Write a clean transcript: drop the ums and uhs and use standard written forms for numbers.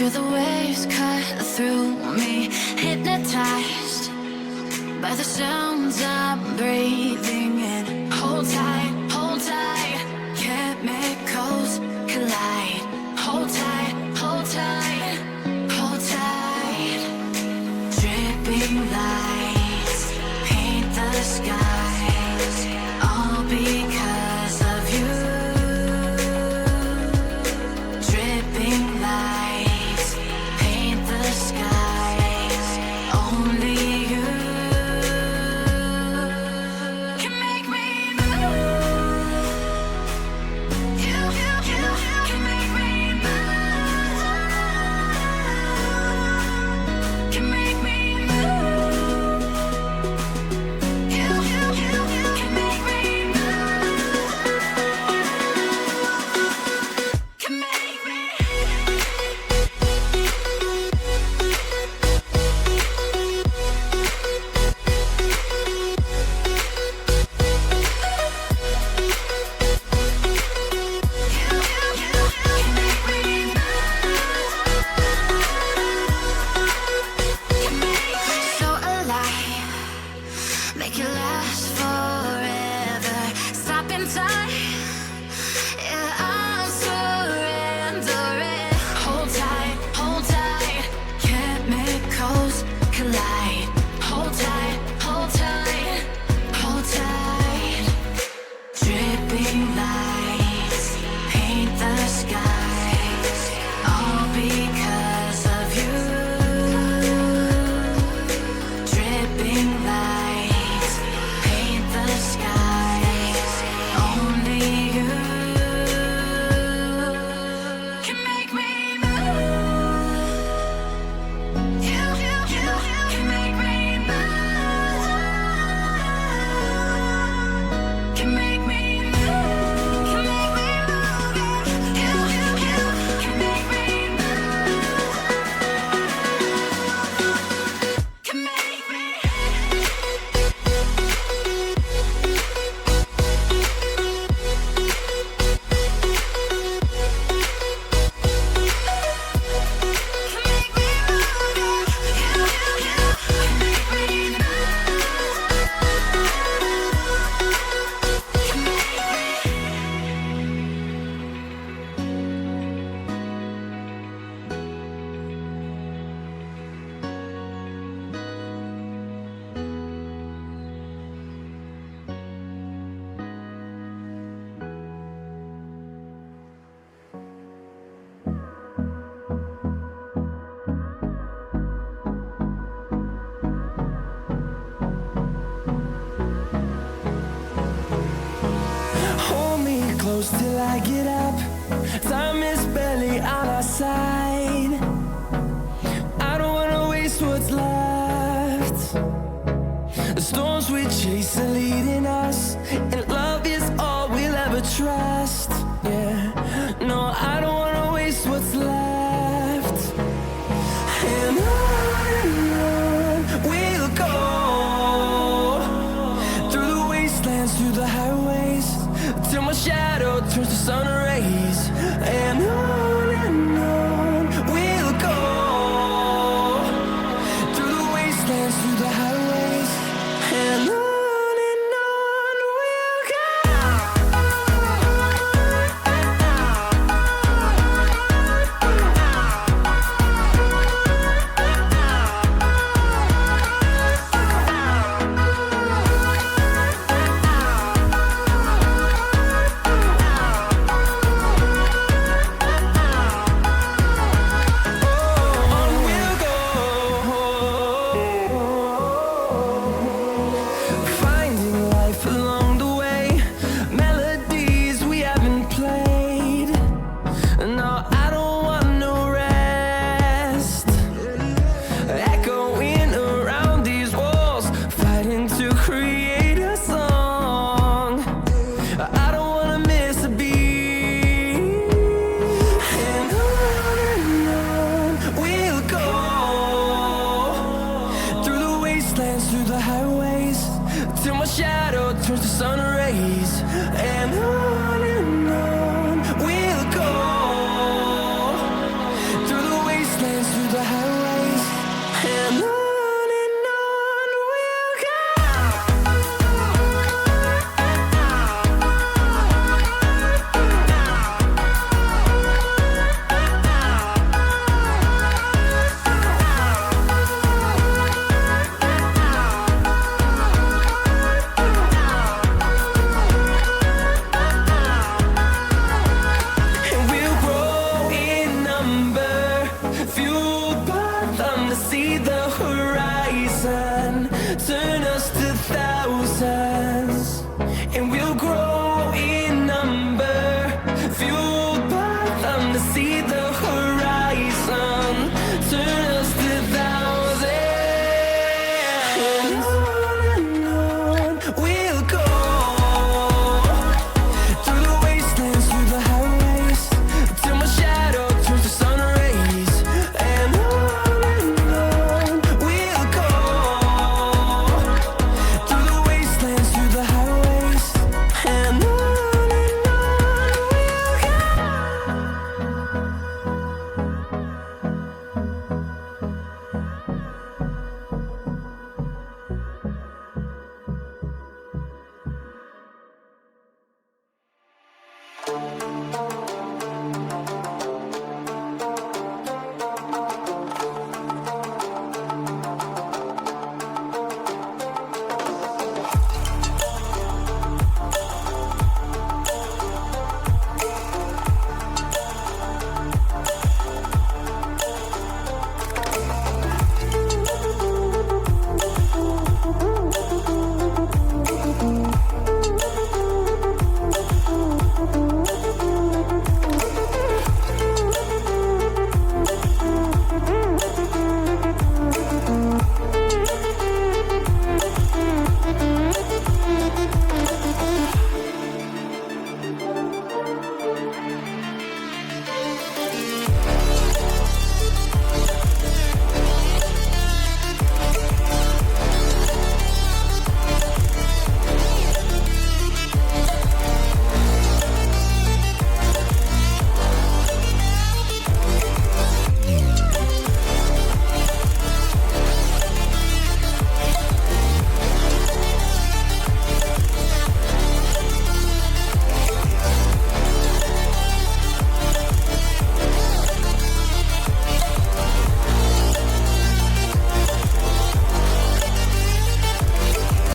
Feel the waves cut through me, hypnotized by the sounds I'm breathing in. Hold tight, hold tight, chemicals collide. Hold tight, hold tight, hold tight. Dripping lights paint the skies, all because of you. Dripping lights paint the skies, only you can make me move. You can make me move. Can make me move. You can make me move. Can make me. So alive, make it last forever. Stop in time, yeah, I'm surrendering. Hold tight, chemicals collide. Hold tight, hold tight, hold tight. Dripping lights paint the skies, all because of you. Dripping lights paint the skies, only you can make me move. You can make me move. Can make me move. Can make me move. You can make me move. Can make me. Hold me close till I get up. Time is barely on our side. I don't wanna waste what's left. The storms we chase are leading us, and love is all we'll ever trust. Yeah, no, I don't wanna waste what's left. And on we'll go, through the wastelands, through the highways, till my shadow turns to sun rays. And on we'll go, through the wastelands, through the highways, and on we'll go. Turn